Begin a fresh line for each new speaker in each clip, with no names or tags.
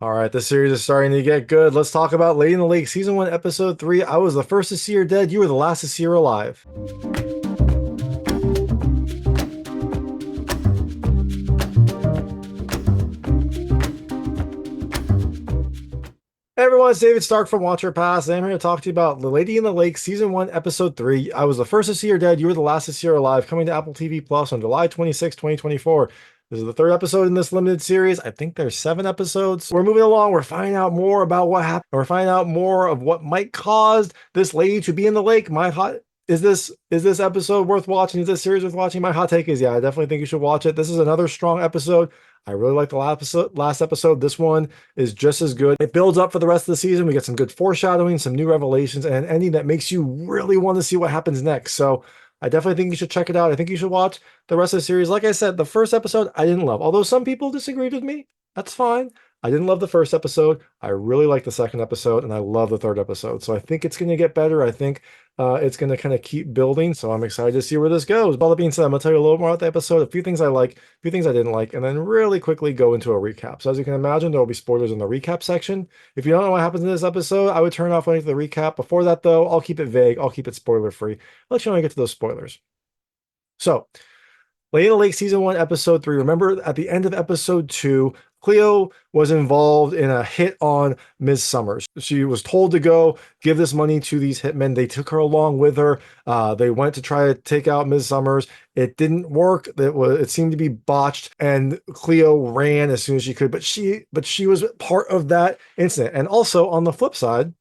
All right, this series is starting to get good. Let's talk about Lady in the Lake, Season 1, Episode 3. I was the first to see her dead. You were the last to see her alive. Hey everyone, it's David Stark from Watcher Pass. I'm here to talk to you about The Lady in the Lake, Season 1, Episode 3. I was the first to see her dead. You were the last to see her alive. Coming to Apple TV Plus on July 26, 2024. This is the third episode in this limited series. I think there's 7 episodes. We're moving along. We're finding out more about what happened. We're finding out more of what might cause this lady to be in the lake. Is this episode worth watching? Is this series worth watching? My hot take is yeah, I definitely think you should watch it. This is another strong episode. I really like the last episode. This one is just as good. It builds up for the rest of the season. We get some good foreshadowing, some new revelations, and an ending that makes you really want to see what happens next. So I definitely think you should check it out. I think you should watch the rest of the series. Like I said, the first episode I didn't love. Although some people disagreed with me, that's fine. I didn't love the first episode. I really like the second episode, and I love the third episode. So I think it's going to get better. I think it's going to kind of keep building. So I'm excited to see where this goes. All that being said, I'm going to tell you a little more about the episode, a few things I like, a few things I didn't like, and then really quickly go into a recap. So as you can imagine, there will be spoilers in the recap section. If you don't know what happens in this episode, I would turn off when I get to the recap. Before that, though, I'll keep it vague. I'll keep it spoiler free. I'll let you know when I get to those spoilers. So Lady in the Lake Season 1, Episode 3. Remember, at the end of Episode 2, Cleo was involved in a hit on Ms. Summers. She was told to go give this money to these hitmen. They took her along with her. They went to try to take out Ms. Summers. It didn't work. It seemed to be botched, and Cleo ran as soon as she could. But she was part of that incident. And also on the flip side,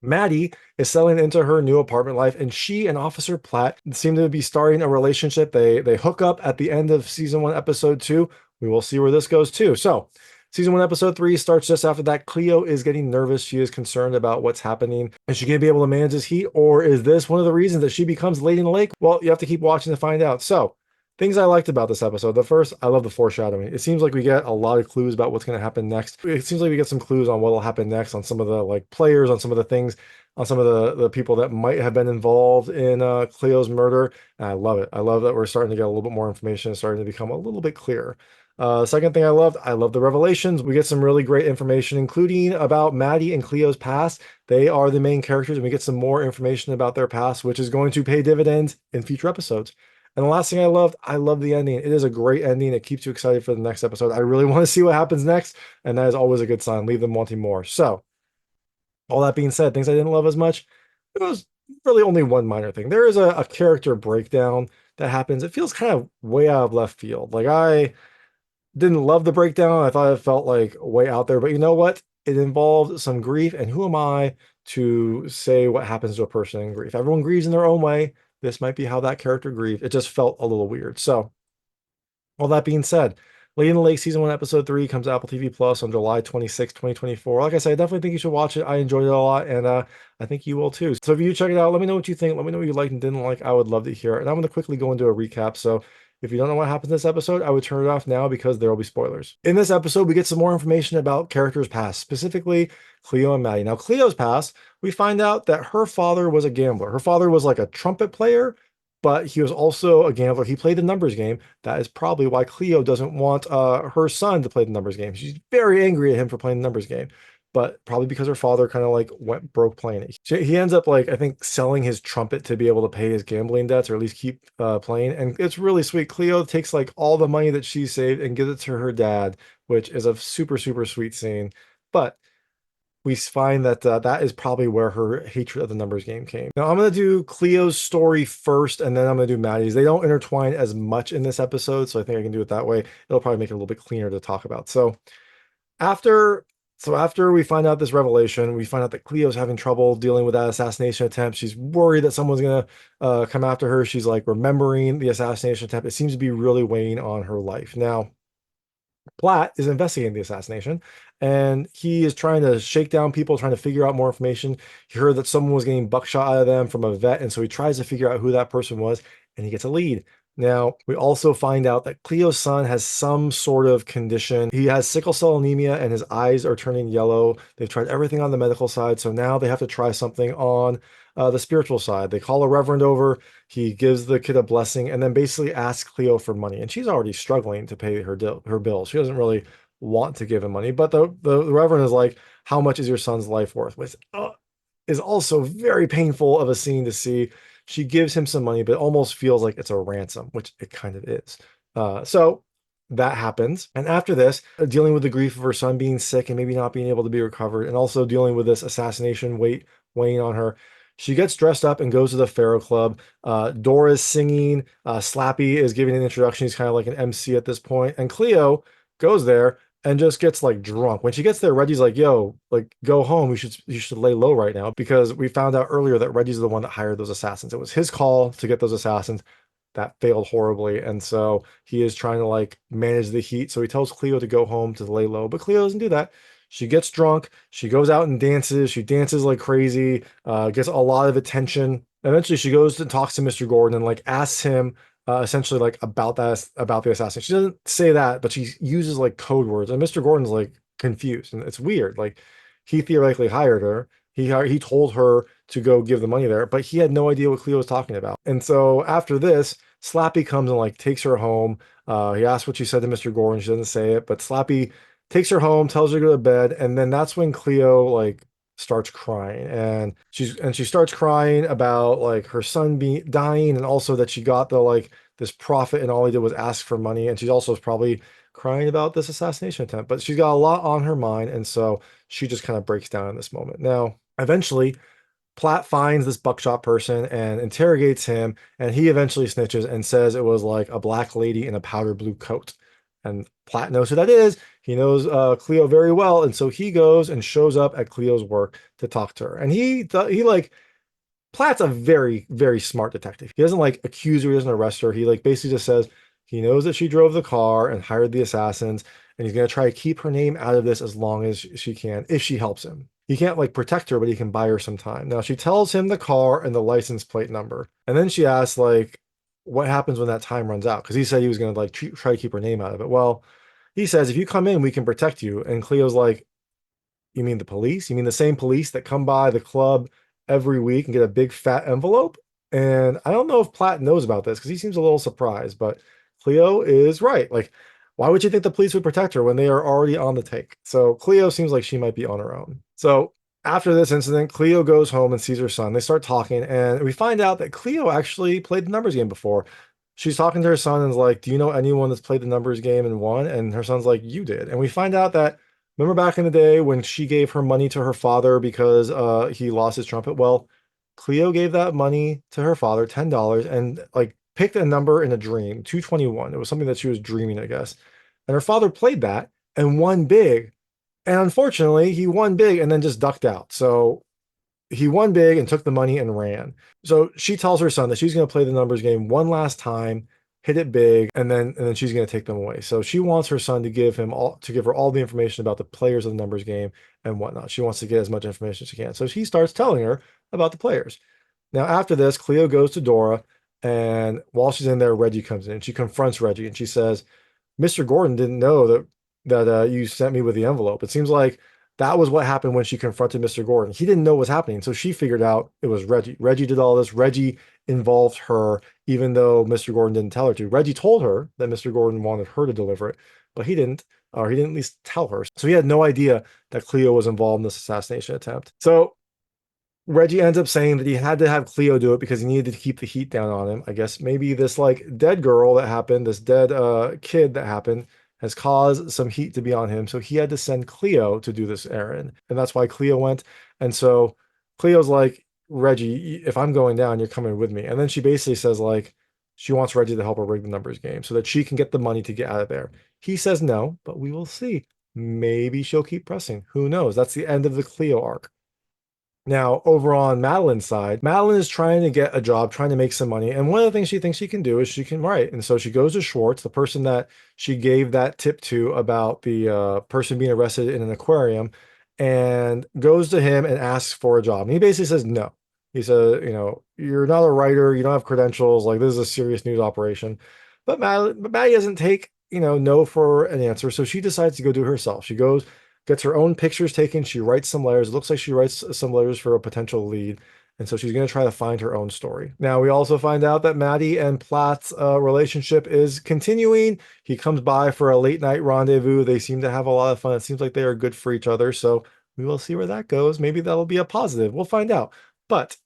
Maddie is settling into her new apartment life, and she and Officer Platt seem to be starting a relationship. They hook up at the end of Season 1, Episode 2. We will see where this goes too. So, Season 1, Episode 3 starts just after that. Cleo is getting nervous. She is concerned about what's happening. Is she going to be able to manage this heat, or is this one of the reasons that she becomes Lady in the Lake? Well, you have to keep watching to find out. So, things I liked about this episode. The first, I love the foreshadowing. It seems like we get a lot of clues about what's going to happen next. It seems like we get some clues on what will happen next on some of the players, on some of the things, on some of the people that might have been involved in Cleo's murder. And I love it. I love that we're starting to get a little bit more information, starting to become a little bit clearer. Second thing I love the revelations. We get some really great information, including about Maddie and Cleo's past. They are the main characters, and we get some more information about their past, which is going to pay dividends in future episodes. And the last thing I love the ending. It is a great ending. It keeps you excited for the next episode. I really want to see what happens next, and that is always a good sign. Leave them wanting more. So, all that being said, things I didn't love as much, it was really only one minor thing. There is a character breakdown that happens. It feels kind of way out of left field. Like, I didn't love the breakdown. I thought it felt like way out there, but you know what? It involved some grief, and who am I to say what happens to a person in grief? Everyone grieves in their own way. This might be how that character grieved. It just felt a little weird. So, all that being said, Lady in the Lake Season 1, Episode 3 comes to Apple TV Plus on July 26, 2024. Like I said, I definitely think you should watch it. I enjoyed it a lot, and I think you will too. So if you check it out, let me know what you think. Let me know what you liked and didn't like. I would love to hear it. And I'm going to quickly go into a recap. So if you don't know what happens in this episode, I would turn it off now because there will be spoilers. In this episode, we get some more information about characters' past, specifically Cleo and Maddie. Now, Cleo's past, we find out that her father was a gambler. Her father was like a trumpet player, but he was also a gambler. He played the numbers game. That is probably why Cleo doesn't want her son to play the numbers game. She's very angry at him for playing the numbers game, but probably because her father kind of like went broke playing it. He ends up like, I think, selling his trumpet to be able to pay his gambling debts or at least keep playing. And it's really sweet. Cleo takes like all the money that she saved and gives it to her dad, which is a super, super sweet scene. But we find that that is probably where her hatred of the numbers game came. Now, I'm going to do Cleo's story first, and then I'm going to do Maddie's. They don't intertwine as much in this episode, so I think I can do it that way. It'll probably make it a little bit cleaner to talk about. So after we find out this revelation, we find out that Cleo's having trouble dealing with that assassination attempt. She's worried that someone's going to come after her. She's like remembering the assassination attempt. It seems to be really weighing on her life. Now, Platt is investigating the assassination, and he is trying to shake down people, trying to figure out more information. He heard that someone was getting buckshot out of them from a vet, and so he tries to figure out who that person was, and he gets a lead. Now, we also find out that Cleo's son has some sort of condition. He has sickle cell anemia, and his eyes are turning yellow. They've tried everything on the medical side, so now they have to try something on the spiritual side. They call a reverend over. He gives the kid a blessing and then basically asks Cleo for money. And she's already struggling to pay her bill. She doesn't really want to give him money. But the Reverend is like, how much is your son's life worth? Which is also very painful of a scene to see. She gives him some money, but it almost feels like it's a ransom, which it kind of is. So that happens. And after this, dealing with the grief of her son being sick and maybe not being able to be recovered, and also dealing with this assassination weighing on her, she gets dressed up and goes to the Pharaoh Club. Dora's singing. Slappy is giving an introduction. He's kind of like an MC at this point. And Cleo goes there and just gets like drunk. When she gets there, Reggie's like, yo, like go home. You should lay low right now, because we found out earlier that Reggie's the one that hired those assassins. It was his call to get those assassins. That failed horribly. And so he is trying to like manage the heat. So he tells Cleo to go home to lay low, but Cleo doesn't do that. She gets drunk. She goes out and dances. She dances like crazy, gets a lot of attention. Eventually she goes and talks to Mr. Gordon and like asks him essentially like about the assassin. She doesn't say that, but she uses like code words, and Mr. Gordon's like confused, and it's weird. Like he theoretically hired her. He told her to go give the money there, but he had no idea what Cleo was talking about. And so after this, Slappy comes and like takes her home. He asks what she said to Mr. Gordon. She doesn't say it, but Slappy takes her home, tells her to go to bed, and then that's when Cleo like starts crying, and she starts crying about like her son being dying, and also that she got the like this prophet and all he did was ask for money, and she's also probably crying about this assassination attempt, but she's got a lot on her mind, and so she just kind of breaks down in this moment. Now eventually Platt finds this buckshot person and interrogates him, and he eventually snitches and says it was like a black lady in a powder blue coat. And Platt knows who that is. He knows Cleo very well, and so he goes and shows up at Cleo's work to talk to her. And he like Platt's a very, very smart detective. He doesn't like accuse her, he doesn't arrest her. He like basically just says he knows that she drove the car and hired the assassins, and he's gonna try to keep her name out of this as long as she can, if she helps him. He can't like protect her, but he can buy her some time. Now she tells him the car and the license plate number, and then she asks like, what happens when that time runs out? Because he said he was gonna like try to keep her name out of it. Well, he says if you come in, we can protect you. And Cleo's like, you mean the police? You mean the same police that come by the club every week and get a big fat envelope? And I don't know if Platt knows about this because he seems a little surprised, but Cleo is right. Like, why would you think the police would protect her when they are already on the take? So Cleo seems like she might be on her own. So after this incident, Cleo goes home and sees her son. They start talking, and we find out that Cleo actually played the numbers game before. She's talking to her son and is like, do you know anyone that's played the numbers game and won? And her son's like, you did. And we find out that, remember back in the day when she gave her money to her father because he lost his trumpet? Well, Cleo gave that money to her father, $10, and like picked a number in a dream, 221. It was something that she was dreaming, I guess. And her father played that and won big. And unfortunately, he won big and then just ducked out. So he won big and took the money and ran. So she tells her son that she's going to play the numbers game one last time, hit it big, and then she's going to take them away. So she wants her son to give her all the information about the players of the numbers game and whatnot. She wants to get as much information as she can. So she starts telling her about the players. Now after this, Cleo goes to Dora, and while she's in there, Reggie comes in. She confronts Reggie and she says, Mr. Gordon didn't know that you sent me with the envelope. It seems like that was what happened when she confronted Mr. Gordon. He didn't know what was happening, so she figured out it was Reggie. Reggie did all this. Reggie involved her, even though Mr. Gordon didn't tell her to. Reggie told her that Mr. Gordon wanted her to deliver it, but he didn't, or he didn't at least tell her. So he had no idea that Cleo was involved in this assassination attempt. So Reggie ends up saying that he had to have Cleo do it because he needed to keep the heat down on him. I guess maybe this like dead girl that happened, this dead kid that happened, has caused some heat to be on him. So he had to send Cleo to do this errand. And that's why Cleo went. And so Cleo's like, Reggie, if I'm going down, you're coming with me. And then she basically says like, she wants Reggie to help her rig the numbers game so that she can get the money to get out of there. He says no, but we will see. Maybe she'll keep pressing. Who knows? That's the end of the Cleo arc. Now, over on Madeline's side, Madeline is trying to get a job, trying to make some money. And one of the things she thinks she can do is she can write. And so she goes to Schwartz, the person that she gave that tip to about the person being arrested in an aquarium, and goes to him and asks for a job. And he basically says no. He says, you're not a writer. You don't have credentials. Like, this is a serious news operation. But Maddie doesn't take, no for an answer. So she decides to go do it herself. She goes, gets her own pictures taken. She writes some letters. It looks like she writes some letters for a potential lead. And so she's going to try to find her own story. Now, we also find out that Maddie and Platt's relationship is continuing. He comes by for a late night rendezvous. They seem to have a lot of fun. It seems like they are good for each other. So we will see where that goes. Maybe that'll be a positive. We'll find out. But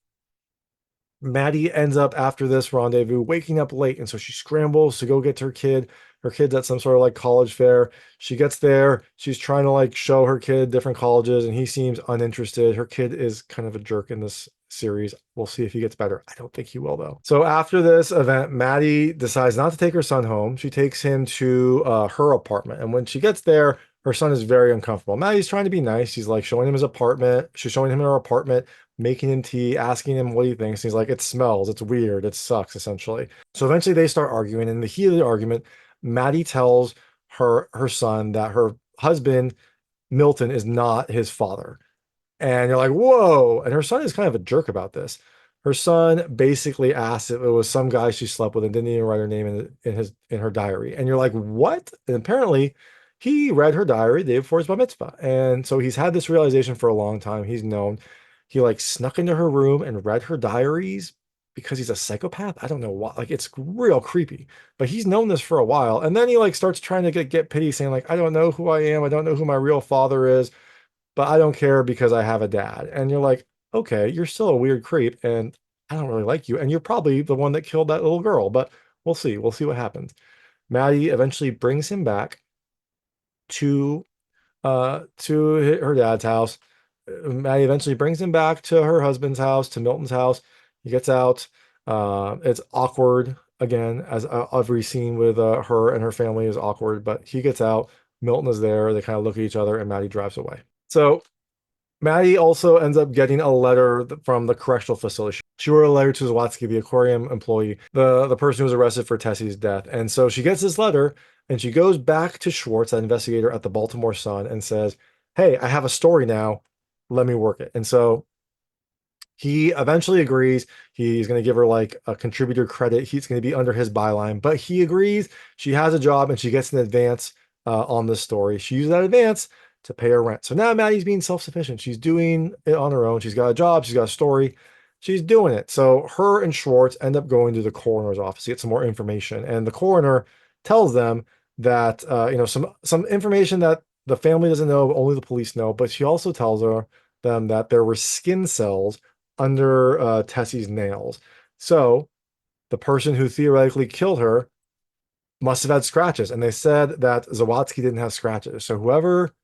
Maddie ends up after this rendezvous waking up late, and so she scrambles to go get her kid. Her kid's at some sort of like college fair. She gets there. She's trying to like show her kid different colleges, and he seems uninterested. Her kid is kind of a jerk in this series. We'll see if he gets better. I don't think he will, though. So after this event, Maddie decides not to take her son home. She takes him to her apartment, and when she gets there, her son is very uncomfortable. Maddie's trying to be nice. She's like showing him his apartment. She's showing him her apartment, making him tea, asking him what he thinks. He's like, it smells, it's weird, it sucks, essentially. So eventually they start arguing. In the heat of the argument, Maddie tells her son that her husband, Milton, is not his father. And you're like, whoa. And her son is kind of a jerk about this. Her son basically asked if it was some guy she slept with and didn't even write her name in her diary. And you're like, what? And apparently he read her diary the day before his bar mitzvah. And so he's had this realization for a long time. He's known. He like snuck into her room and read her diaries because he's a psychopath. I don't know why. Like it's real creepy. But he's known this for a while. And then he like starts trying to get pity, saying like, I don't know who I am. I don't know who my real father is, but I don't care because I have a dad. And you're like, okay, you're still a weird creep and I don't really like you. And you're probably the one that killed that little girl, but we'll see. We'll see what happens. Maddie eventually brings him back to her dad's house. Maddie eventually brings him back to her husband's house, to Milton's house. He gets out. It's awkward again, as every scene with her and her family is awkward, but he gets out. Milton is there. They kind of look at each other and Maddie drives away. So Maddie also ends up getting a letter from the correctional facility. She wrote a letter to Zawadzki, the aquarium employee, the person who was arrested for Tessie's death. And so she gets this letter and she goes back to Schwartz, that investigator at the Baltimore Sun, and says, hey, I have a story now. Let me work it. And so he eventually agrees. He's going to give her like a contributor credit. He's going to be under his byline, but he agrees. She has a job and she gets an advance on this story. She uses that advance to pay her rent. So now Maddie's being self-sufficient. She's doing it on her own. She's got a job. She's got a story. She's doing it. So her and Schwartz end up going to the coroner's office to get some more information. And the coroner tells them that, some information that the family doesn't know, only the police know. But she also tells them that there were skin cells under Tessie's nails. So the person who theoretically killed her must have had scratches. And they said that Zawadzki didn't have scratches. So whoever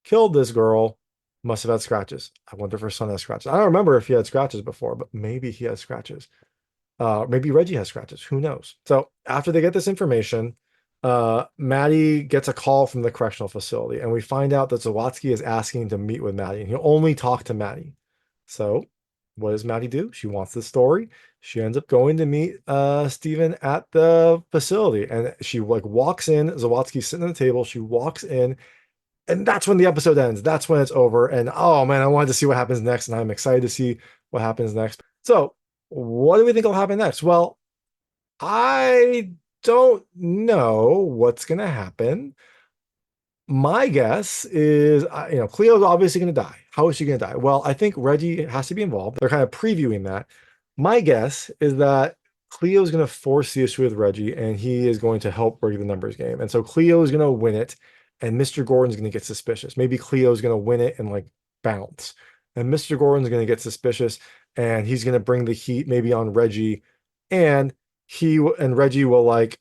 killed this girl must have had scratches. I wonder if her son has scratches. I don't remember if he had scratches before, but maybe he has scratches. Maybe Reggie has scratches. Who knows? So after they get this information, Maddie gets a call from the correctional facility, and we find out that Zawadzki is asking to meet with Maddie, and he'll only talk to Maddie. So what does Maddie do? She wants the story. She ends up going to meet Steven at the facility, and she like walks in. Zawadzki's sitting at the table. She walks in, and that's when the episode ends. That's when it's over. And oh man, I wanted to see what happens next, and I'm excited to see what happens next. So what do we think will happen next? Well, I don't know what's going to happen. My guess is, Cleo's obviously going to die. How is she going to die? Well, I think Reggie has to be involved. They're kind of previewing that. My guess is that Cleo is going to force the issue with Reggie, and he is going to help rig the numbers game. And so Cleo is going to win it, and Mr. Gordon's going to get suspicious. Maybe Cleo is going to win it and like bounce. And Mr. Gordon's going to get suspicious, and he's going to bring the heat maybe on Reggie, and Reggie will like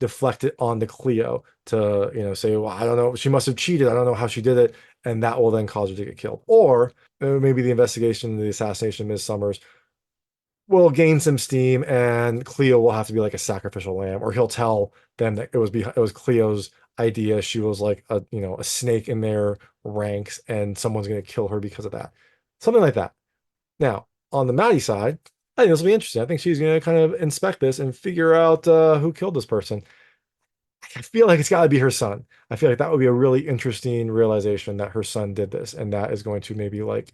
deflect it onto Cleo to, say, well, I don't know, she must have cheated. I don't know how she did it. And that will then cause her to get killed. Or maybe the investigation, the assassination of Ms. Summers will gain some steam and Cleo will have to be like a sacrificial lamb, or he'll tell them that it was Cleo's idea. She was like a snake in their ranks and someone's going to kill her because of that. Something like that. Now, on the Maddie side, I think this will be interesting. I think she's going to kind of inspect this and figure out who killed this person. I feel like it's got to be her son. I feel like that would be a really interesting realization that her son did this, and that is going to maybe like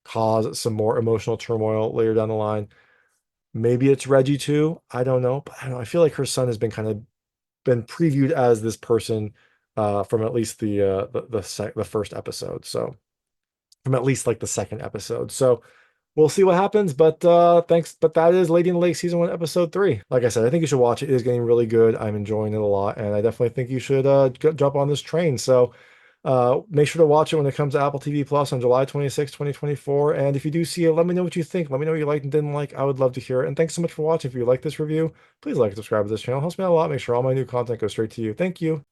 cause some more emotional turmoil later down the line. Maybe it's Reggie too. I don't know, but I don't know. I feel like her son has been been previewed as this person from at least the first episode. So from at least like the second episode. So we'll see what happens. But thanks. But that is Lady in the Lake season one, episode three. Like I said, I think you should watch it. It is getting really good. I'm enjoying it a lot, and I definitely think you should jump on this train. So make sure to watch it when it comes to Apple TV Plus on July 26, 2024. And if you do see it, let me know what you think. Let me know what you liked and didn't like. I would love to hear it. And thanks so much for watching. If you like this review, please like and subscribe to this channel. It helps me out a lot. Make sure all my new content goes straight to you. Thank you.